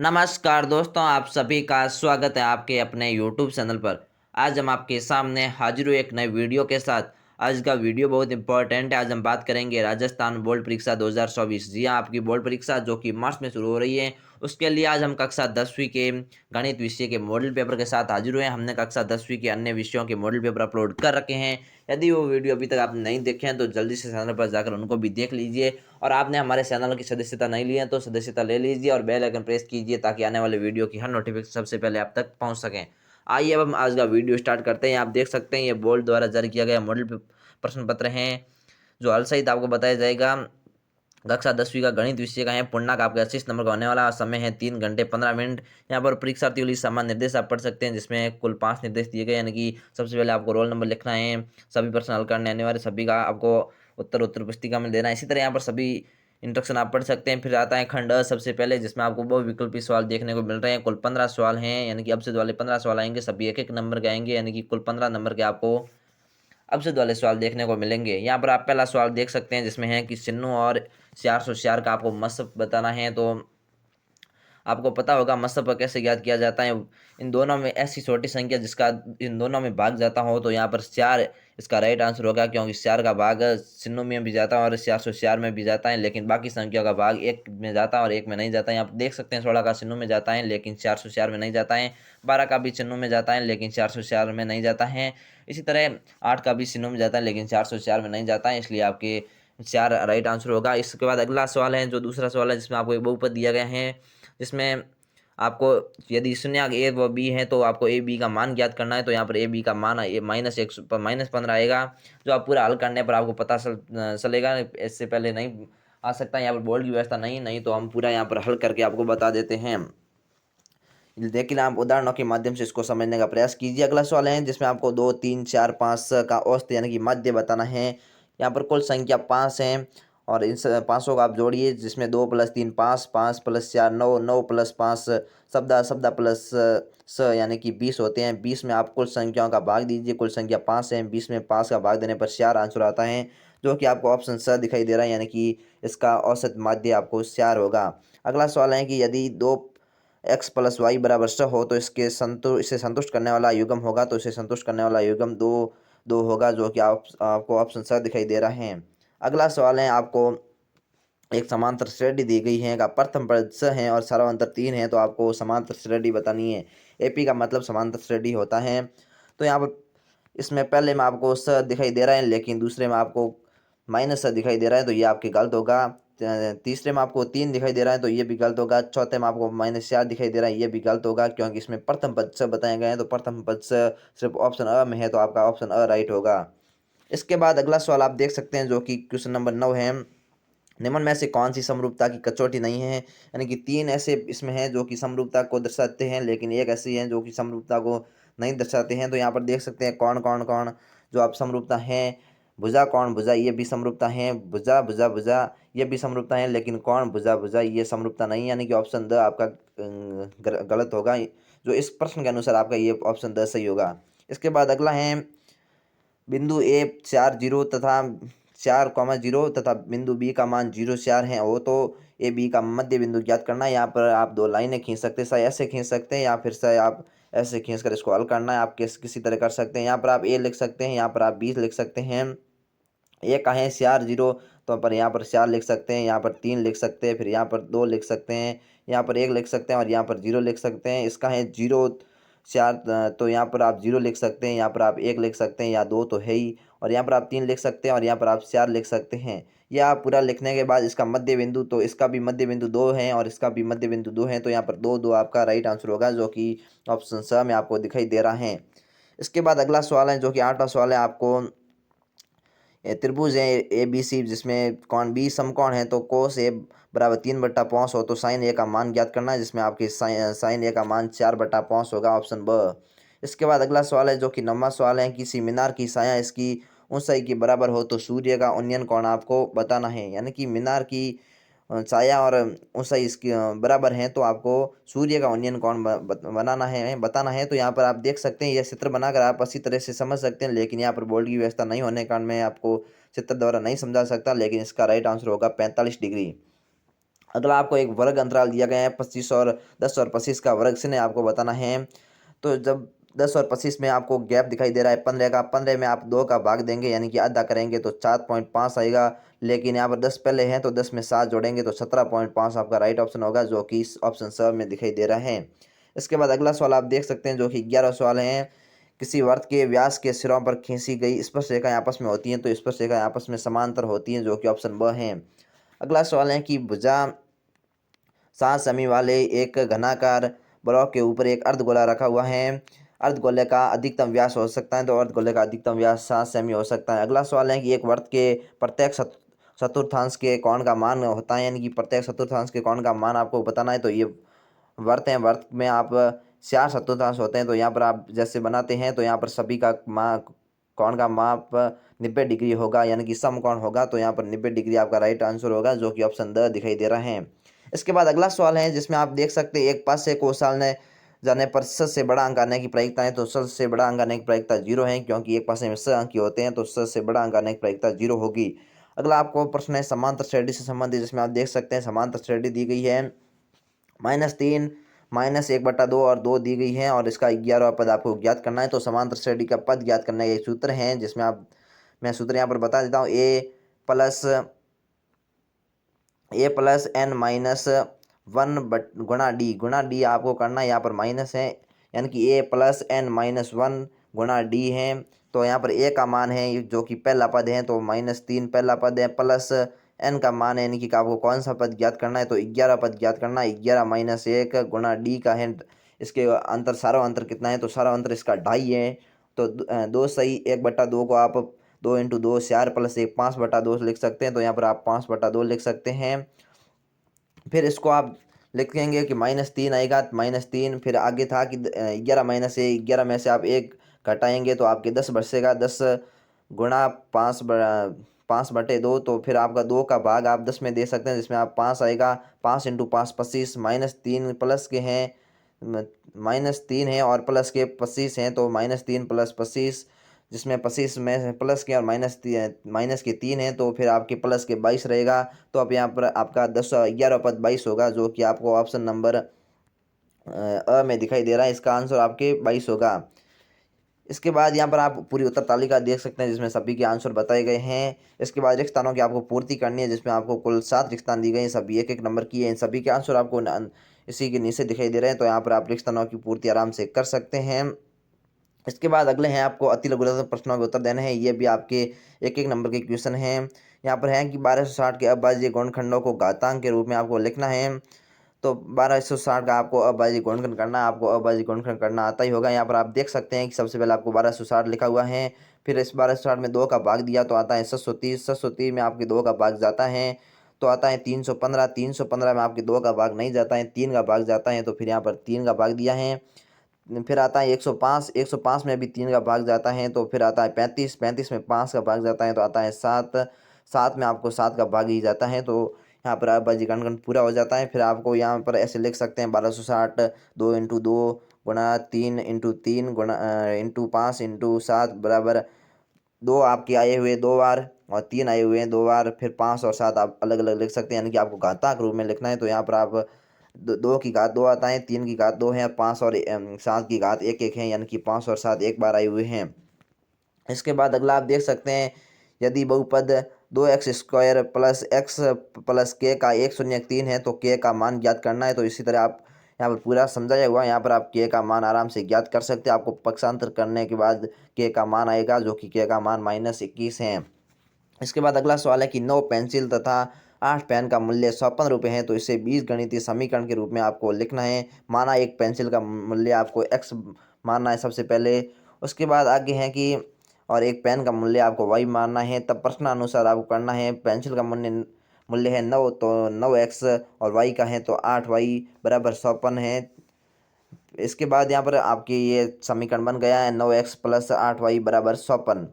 नमस्कार दोस्तों, आप सभी का स्वागत है आपके अपने यूट्यूब चैनल पर। आज हम आपके सामने हाजिर हुए एक नए वीडियो के साथ। आज का वीडियो बहुत इंपॉर्टेंट है। आज हम बात करेंगे राजस्थान बोर्ड परीक्षा 2024। जी हाँ, आपकी बोर्ड परीक्षा जो कि मार्च में शुरू हो रही है, उसके लिए आज हम कक्षा 10वीं के गणित विषय के मॉडल पेपर के साथ हाजिर हुए हैं। हमने कक्षा 10वीं के अन्य विषयों के मॉडल पेपर अपलोड कर रखे हैं। यदि वो वीडियो अभी तक आपने नहीं देखे हैं तो जल्दी से चैनल पर जाकर उनको भी देख लीजिए। और आपने हमारे चैनल की सदस्यता नहीं ली है तो सदस्यता ले लीजिए और बेल आइकन प्रेस कीजिए ताकि आने वाले वीडियो की हर नोटिफिकेशन सबसे पहले आप तक पहुंच सकें। आइए अब हम आज का वीडियो स्टार्ट करते हैं। आप देख सकते हैं ये बोर्ड द्वारा जारी किया गया मॉडल प्रश्न पत्र हैं जो हल सहित आपको बताया जाएगा। कक्षा 10वीं का गणित विषय का है। पूर्णांक आपके 80 नंबर का होने वाला। समय है 3 घंटे 15 मिनट। यहाँ पर परीक्षार्थी के लिए सामान्य निर्देश आप पढ़ सकते हैं जिसमें कुल 5 निर्देश दिए गए, यानी कि सबसे पहले आपको रोल नंबर लिखना है, सभी प्रश्न हल करने अनिवार्य, सभी का आपको उत्तर उत्तर पुस्तिका में देना है। इसी तरह यहाँ पर सभी इंस्ट्रक्शन आप पढ़ सकते हैं। फिर आता है खंड अ सबसे पहले, जिसमें आपको बहुविकल्पी सवाल देखने को मिल रहे हैं। कुल 15 सवाल हैं, यानी कि अबजद वाले 15 सवाल आएंगे, सभी एक एक नंबर के आएंगे, यानी कि कुल 15 नंबर के आपको अबजद वाले सवाल देखने को मिलेंगे। यहाँ पर आप पहला सवाल देख सकते हैं जिसमें है कि सिन्नू और श्यार का आपको मसब बताना है। तो आपको पता होगा मसब का कैसे याद किया जाता है। इन दोनों में ऐसी छोटी संख्या जिसका इन दोनों में भाग जाता हो तो यहाँ पर चार इसका राइट आंसर होगा, क्योंकि चार का भाग सिन्नू में भी जाता है और 404 में भी जाता है, लेकिन बाकी संख्या का भाग एक में जाता है और एक में नहीं जाता है। यहाँ पर देख सकते हैं 16 का सिन्नू में जाता है लेकिन 404 में नहीं जाता है। 12 का भी सिन्नू में जाता है लेकिन 404 में नहीं जाता है। इसी तरह 8 का भी सिन्नू में जाता है लेकिन 404 में नहीं जाता है, इसलिए आपके 4 राइट आंसर होगा। इसके बाद अगला सवाल है जो दूसरा सवाल है जिसमें आपको एक बहुपद दिया गया है, जिसमें आपको यदि शून्य ए व बी है तो आपको ए बी का मान ज्ञात करना है। तो यहाँ पर ए बी का मान -1 -15 आएगा, जो आप पूरा हल करने पर आपको पता चलेगा। इससे पहले नहीं आ सकता, यहाँ पर बोर्ड की व्यवस्था नहीं तो हम पूरा यहाँ पर हल करके आपको बता देते हैं, लेकिन आप उदाहरणों के माध्यम से इसको समझने का प्रयास कीजिए। अगला सवाल है जिसमें आपको 2 3 4 5 का औसत यानी कि माध्य बताना है। यहाँ पर कुल संख्या 5 है और इन 500 का आप जोड़िए, जिसमें 2 + 3 5, 5 + 4 9, 9 + 5 शब्दा प्लस स यानी कि 20 होते हैं। 20 में आप कुल संख्याओं का भाग दीजिए। कुल संख्या 5 है, 20 में 5 का भाग देने पर 4 आंसर आता है, जो कि आपको ऑप्शन स दिखाई दे रहा है, यानी कि इसका औसत माध्य आपको 4 होगा। अगला सवाल है कि यदि 2x + y = स हो तो इसे संतुष्ट करने वाला युग्म होगा। तो इसे संतुष्ट करने वाला युग्म 2 2 होगा, जो कि आपको ऑप्शन स दिखाई दे रहा है। अगला सवाल है, आपको एक समांतर श्रेणी दी गई है का प्रथम पद स है और सर्वांतर 3 है, तो आपको समांतर श्रेणी बतानी है। एपी का मतलब समांतर श्रेणी होता है। तो यहाँ पर इसमें पहले में आपको स दिखाई दे रहा है लेकिन दूसरे में आपको -स दिखाई दे रहा है, तो ये आपके गलत होगा। तीसरे में आपको 3 दिखाई दे रहा है तो ये भी गलत होगा। चौथे में आपको -4 दिखाई दे रहा है, ये भी गलत होगा, क्योंकि इसमें प्रथम पद स बताए गए हैं। तो प्रथम पद स सिर्फ ऑप्शन अ में है, तो आपका ऑप्शन अ राइट होगा। इसके बाद अगला सवाल आप देख सकते हैं जो कि क्वेश्चन नंबर 9 है। निम्न में से कौन सी समरूपता की कसौटी नहीं है, यानी कि 3 ऐसे इसमें हैं जो कि समरूपता को दर्शाते हैं लेकिन एक ऐसी है जो कि समरूपता को नहीं दर्शाते हैं। तो यहाँ पर देख सकते हैं कौन कौन कौन जो आप समरूपता हैं। भुजा कौन भुजा ये भी समरूपता है। भुजा भुजा भुजा ये भी समरूपता है, लेकिन कौन भुजा भुजा ये समरूपता नहीं है, यानी कि ऑप्शन द आपका गलत होगा। जो इस प्रश्न के अनुसार आपका ये ऑप्शन द सही होगा। इसके बाद अगला है बिंदु ए 4 0 तथा 4,0 तथा बिंदु बी का मान 0 4 है हो तो ए बी का मध्य बिंदु ज्ञात करना है। यहाँ पर आप 2 लाइनें खींच सकते हैं, चाहे ऐसे खींच सकते हैं या फिर चाहे आप ऐसे खींच कर इसको हल करना है। आप किसी तरह कर सकते हैं। यहाँ पर आप ए लिख सकते हैं, यहाँ पर आप 20 लिख सकते हैं। ये कहें 4 0 तो पर यहाँ पर 4 लिख सकते हैं, यहाँ पर 3 लिख सकते हैं, फिर यहाँ पर 2 लिख सकते हैं, यहाँ पर 1 लिख सकते हैं और यहाँ पर 0 लिख सकते हैं। इसका है 0 4 तो यहाँ पर आप 0 लिख सकते हैं, यहाँ पर आप 1 लिख सकते हैं या 2 तो है ही, और यहाँ पर आप 3 लिख सकते हैं और यहाँ पर आप 4 लिख सकते हैं। यह आप पूरा लिखने के बाद इसका मध्य बिंदु, तो इसका भी मध्य बिंदु 2 है और इसका भी मध्य बिंदु 2 है, तो यहाँ पर 2 2 आपका राइट आंसर होगा, जो कि ऑप्शन स में आपको दिखाई दे रहा है। इसके बाद अगला सवाल है जो कि 8वां सवाल है। आपको त्रिभुज है ए बी सी, जिसमें कौन बी समकोण है, तो कोस ए बराबर 3/5 हो तो साइन ए का मान ज्ञात करना है, जिसमें आपकी साइन ए का मान 4/5 होगा, ऑप्शन ब। इसके बाद अगला सवाल है जो कि 9वां सवाल है। किसी मीनार की छाया इसकी ऊंचाई के बराबर हो तो सूर्य का उन्नयन कोण आपको बताना है, यानी कि मीनार की छाया और ऊंचाई इसकी बराबर है, तो आपको सूर्य का उन्नयन कोण बनाना है बताना है। तो यहाँ पर आप देख सकते हैं, यह चित्र बनाकर आप अच्छी तरह से समझ सकते हैं, लेकिन यहाँ पर बोर्ड की व्यवस्था नहीं होने के कारण मैं आपको चित्र द्वारा नहीं समझा सकता, लेकिन इसका राइट आंसर होगा 45 डिग्री। अगला आपको एक वर्ग अंतराल दिया गया है 25 और 10 और 25 का वर्ग से आपको बताना है। तो जब 10 और 25 में आपको गैप दिखाई दे रहा है 15 का, 15 में आप 2 का भाग देंगे यानी कि आधा करेंगे तो 4.5 आएगा। लेकिन यहाँ पर 10 पहले हैं तो 10 में 7 जोड़ेंगे तो 17.5 आपका राइट ऑप्शन होगा, जो कि इस ऑप्शन स में दिखाई दे रहा है। इसके बाद अगला सवाल आप देख सकते हैं जो कि 11वां सवाल है। किसी वृत्त के व्यास के सिरों पर खींची गई स्पर्शरेखाएं आपस में होती हैं तो स्पर्शरेखाएं आपस में समांतर होती हैं, जो कि ऑप्शन ब है। अगला सवाल है कि भुजा 7 सेमी वाले एक घनाकार ब्लॉक के ऊपर एक अर्धगोला रखा हुआ है। अर्धगोले का अधिकतम व्यास हो सकता है तो अर्धगोले का अधिकतम व्यास 7 सेमी हो सकता है। अगला सवाल है कि एक वृत्त के प्रत्येक चतुर्थांश के कोण का मान होता है, यानी कि प्रत्येक चतुर्थांश के कोण का मान आपको बताना है। तो ये वृत्त है, वृत्त में आप 4 चतुर्थांश होते हैं तो यहाँ पर आप जैसे बनाते हैं तो यहाँ पर सभी का कोण का माप 90 डिग्री होगा, यानी कि समकोण होगा। तो यहाँ पर 90 डिग्री आपका राइट आंसर होगा, जो कि ऑप्शन द दिखाई दे रहा है। इसके बाद अगला सवाल है जिसमें आप देख सकते हैं एक पासे को उछालने जाने पर 100 से बड़ा अंक आने की प्रायिकता है। तो 100 से बड़ा अंक आने की प्रायिकता 0 है, क्योंकि एक पासे में 100 अंक होते हैं तो 100 से बड़ा अंक आने की प्रायिकता 0 होगी। अगला आपको प्रश्न है समांतर श्रेणी से संबंधित, जिसमें आप देख सकते हैं समांतर श्रेणी दी गई है -3 -1/2 और 2 दी गई है और इसका 11वां पद आपको ज्ञात करना है। तो समांतर श्रेणी का पद ज्ञात करने के सूत्र हैं, जिसमें मैं सूत्र यहाँ पर बता देता हूँ। a+n-1 गुणा डी आपको करना है, यहाँ पर माइनस है, यानी कि a+n-1 गुणा डी है। तो यहाँ पर a का मान है जो कि पहला पद है तो -3 पहला पद है, प्लस n का मान है, यानी कि आपको कौन सा पद ज्ञात करना है तो 11 पद ज्ञात करना है। 11 - 1 गुणा डी का है। इसके अंतर सारा अंतर कितना है तो सारा अंतर इसका 2.5 है। तो 2 सही 1/2 को आप 2 × 2 4 + 1 5/2 लिख सकते हैं। तो यहाँ पर आप 5/2 लिख सकते हैं। फिर इसको आप लिखेंगे कि -3 आएगा, -3 फिर आगे था कि 11 - 1, 11 में से आप 1 घटाएंगे तो आपके 10 बचेगा। 10 गुणा 5/2, तो फिर आपका 2 का भाग आप 10 में दे सकते हैं, जिसमें आप 5 आएगा। 5 × 5 25, -3 प्लस के हैं, -3 है और प्लस के 25 हैं तो -3 + 25, जिसमें 25 में से प्लस के और माइनस के 3 हैं तो फिर आपके प्लस के 22 रहेगा। तो अब यहाँ पर आपका 11वां पद 22 होगा, जो कि आपको ऑप्शन नंबर में दिखाई दे रहा है। इसका आंसर आपके 22 होगा। इसके बाद यहाँ पर आप पूरी उत्तर तालिका देख सकते हैं, जिसमें सभी के आंसर बताए गए हैं। इसके बाद रिक्त स्थानों की आपको पूर्ति करनी है, जिसमें आपको कुल 7 रिक्त स्थान दिए गए हैं, सभी 1-1 नंबर की है। इन सभी के आंसर आपको इसी के नीचे दिखाई दे रहे हैं। तो यहाँ पर आप रिक्त स्थानों की पूर्ति आराम से कर सकते हैं। इसके बाद अगले हैं आपको अति लघुत्तम प्रश्नों के उत्तर देने हैं। ये भी आपके 1-1 नंबर के क्वेश्चन हैं। यहाँ पर है कि 1260 के अभाज्य गुणनखंडों को घातांक के रूप में आपको लिखना है। तो 1260 का आपको अभाज्य गुणनखंड करना है, आपको अभाज्य गुणनखंड करना आता ही होगा। यहाँ पर आप देख सकते हैं कि सबसे पहले आपको 1260 लिखा हुआ है, फिर इस 1260 में 2 का भाग दिया तो आता है 730, 730 में आपके 2 का भाग जाता है तो आता है 315, 315 में आपके 2 का भाग नहीं जाता है, 3 का भाग जाता है तो फिर यहाँ पर 3 का भाग दिया है। फिर आता है 105, 105 में भी 3 का भाग जाता है तो फिर आता है 35, 35 में 5 का भाग जाता है तो आता है 7, 7 में आपको 7 का भाग ही जाता है। तो यहाँ पर अभाज्य गुणनखंड पूरा हो जाता है। फिर आपको यहाँ पर ऐसे लिख सकते हैं 1260 2 × 2 गुणा 3 × 3 गुणा × 5 × 7 बराबर 2 आपके आए हुए 2 बार और 3 आए हुए हैं 2 बार, फिर 5 और 7 आप अलग अलग लिख सकते हैं, यानी कि आपको घातांक रूप में लिखना है। तो यहाँ पर आप 2 की घात 2 आता है, 3 की घात 2 है, 5 और 7 की घात 1-1 है, यानी कि 5 और 7 एक बार आए हुए हैं। इसके बाद अगला आप देख सकते हैं यदि बहुपद 2x² + x + k का 1 0 1 3 है तो k का मान ज्ञात करना है। तो इसी तरह आप यहाँ पर पूरा समझाया हुआ है, यहाँ पर आप k का मान आराम से ज्ञात कर सकते हैं। आपको पक्षांतर करने के बाद k का मान आएगा, जो कि k का मान -21 है। इसके बाद अगला सवाल है कि 9 पेंसिल तथा 8 पेन का मूल्य 56 रुपये है तो इसे 20 गणितीय समीकरण के रूप में आपको लिखना है। माना एक पेंसिल का मूल्य आपको x मानना है सबसे पहले, उसके बाद आगे है कि और एक पेन का मूल्य आपको y मानना है। तब प्रश्नानुसार आपको करना है। पेंसिल का मूल्य है 9 तो 9x और y का है तो 8y बराबर 56 है। इसके बाद यहाँ पर आपके ये समीकरण बन गया है 9x + 8y बराबर 56।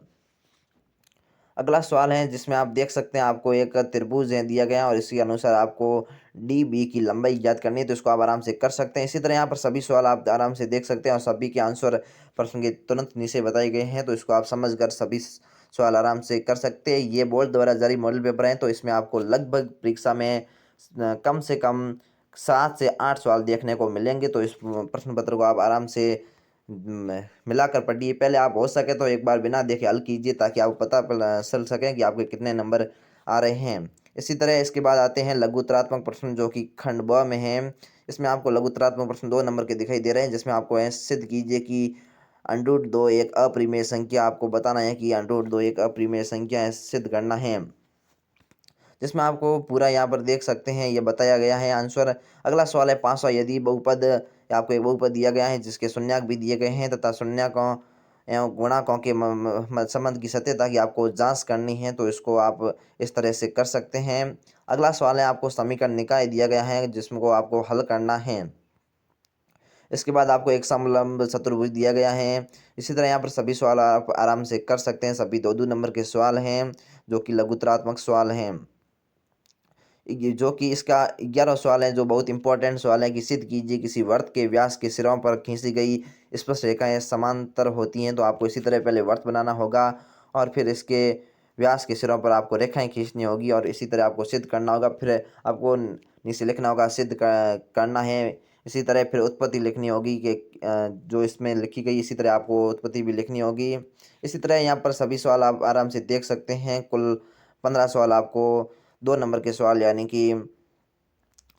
अगला सवाल है जिसमें आप देख सकते हैं आपको एक त्रिभुज है दिया गया है और इसी अनुसार आपको डी बी की लंबाई ज्ञात करनी है, तो इसको आप आराम से कर सकते हैं। इसी तरह यहाँ पर सभी सवाल आप आराम से देख सकते हैं और सभी के आंसर प्रश्न के तुरंत नीचे बताए गए हैं, तो इसको आप समझकर सभी सवाल आराम से कर सकते हैं। ये बोर्ड द्वारा जारी मॉडल पेपर है तो इसमें आपको लगभग परीक्षा में कम से कम 7 से 8 सवाल देखने को मिलेंगे। तो इस प्रश्न पत्र को आप आराम से मिलाकर पढ़िए। पहले आप हो सके तो एक बार बिना देखे हल कीजिए, ताकि आपको पता चल सके कि आपके कितने नंबर आ रहे हैं। इसी तरह इसके बाद आते हैं लघुत्तरात्मक प्रश्न, जो कि खंड ब में है। इसमें आपको लघुत्तरात्मक प्रश्न 2 नंबर के दिखाई दे रहे हैं, जिसमें आपको सिद्ध कीजिए कि √2 एक अपरिमेय संख्या। आपको बताना है कि √2 एक अपरिमेय संख्या है, सिद्ध करना है। जिसमें आपको पूरा यहाँ पर देख सकते हैं ये बताया गया है आंसर। अगला सवाल है 5वां, यदि बहुपद, आपको एक बहुपद दिया गया है जिसके शून्यक भी दिए गए हैं तथा शून्यकों एवं गुणकों के संबंध की सत्यता की आपको जांच करनी है, तो इसको आप इस तरह से कर सकते हैं। अगला सवाल है आपको समीकरण निकाय दिया गया है, जिसको आपको हल करना है। इसके बाद आपको एक समलंब चतुर्भुज दिया गया है। इसी तरह यहाँ पर सभी सवाल आप आराम से कर सकते हैं। सभी 2-2 नंबर के सवाल हैं, जो कि लघुत्तरात्मक सवाल हैं। जो कि इसका 11वां सवाल है, जो बहुत इंपॉर्टेंट सवाल है कि सिद्ध कीजिए किसी वृत्त के व्यास के सिरों पर खींची गई स्पष्ट रेखाएं समांतर होती हैं। तो आपको इसी तरह पहले वृत्त बनाना होगा और फिर इसके व्यास के सिरों पर आपको रेखाएं खींचनी होगी और इसी तरह आपको सिद्ध करना होगा। फिर आपको नीचे लिखना होगा सिद्ध करना है। इसी तरह फिर उत्पत्ति लिखनी होगी कि जो इसमें लिखी गई, इसी तरह आपको उत्पत्ति भी लिखनी होगी। इसी तरह यहाँ पर सभी सवाल आप आराम से देख सकते हैं। कुल 15 सवाल आपको 2 नंबर के सवाल यानी कि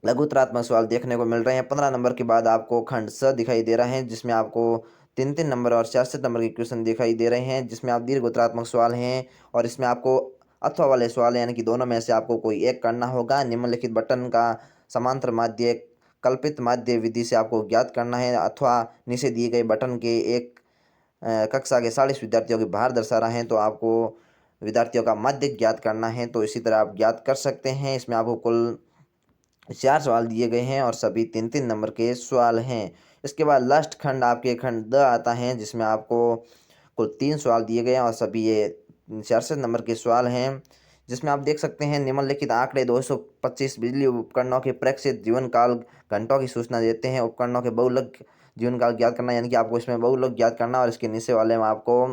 लघुत्तरात्मक सवाल देखने को मिल रहे हैं। 15 नंबर के बाद आपको खंड स दिखाई दे रहे हैं, जिसमें आपको 3-3 नंबर और 66 नंबर के क्वेश्चन दिखाई दे रहे हैं, जिसमें आप दीर्घोत्तरात्मक सवाल हैं और इसमें आपको अथवा वाले सवाल यानी कि दोनों में से आपको कोई एक करना होगा। निम्नलिखित बटन का समांतर माध्य कल्पित माध्य विधि से आपको ज्ञात करना है, अथवा नीचे दिए गए बटन के एक कक्षा के 40 विद्यार्थियों के बाहर दर्शा रहे हैं, तो आपको विद्यार्थियों का माध्य ज्ञात करना है। तो इसी तरह आप ज्ञात कर सकते हैं। इसमें आपको कुल 4 सवाल दिए गए हैं और सभी 3-3 नंबर के सवाल हैं। इसके बाद लास्ट खंड आपके खंड द आता है, जिसमें आपको कुल 3 सवाल दिए गए हैं और सभी ये 66 नंबर के सवाल हैं। जिसमें आप देख सकते हैं निम्नलिखित आंकड़े 225 बिजली उपकरणों के प्रेक्षित जीवन काल घंटों की सूचना देते हैं। उपकरणों के बहुलक जीवन काल ज्ञात करना, यानी कि आपको इसमें बहुलक ज्ञात करना और इसके नीचे वाले में आपको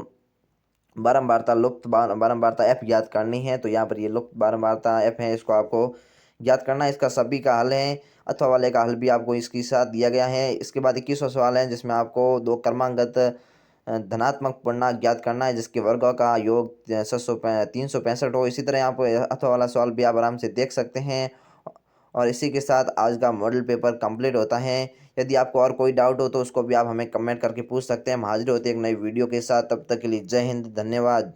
बारंबारता लुप्त बारंबारता एफ ज्ञात करनी है। तो यहाँ पर ये लुप्त बारंबारता एफ है, इसको आपको ज्ञात करना है। इसका सभी का हल है, अथवा वाले का हल भी आपको इसके साथ दिया गया है। इसके बाद 21वां सवाल है, जिसमें आपको 2 क्रमांकगत धनात्मक पूर्णांक ज्ञात करना है, जिसके वर्गों का योग 365 हो। इसी तरह आप अथवा वाला सवाल भी आप आराम से देख सकते हैं। और इसी के साथ आज का मॉडल पेपर कंप्लीट होता है। यदि आपको और कोई डाउट हो तो उसको भी आप हमें कमेंट करके पूछ सकते हैं। हम हाजिर होते हैं एक नई वीडियो के साथ। तब तक के लिए जय हिंद, धन्यवाद।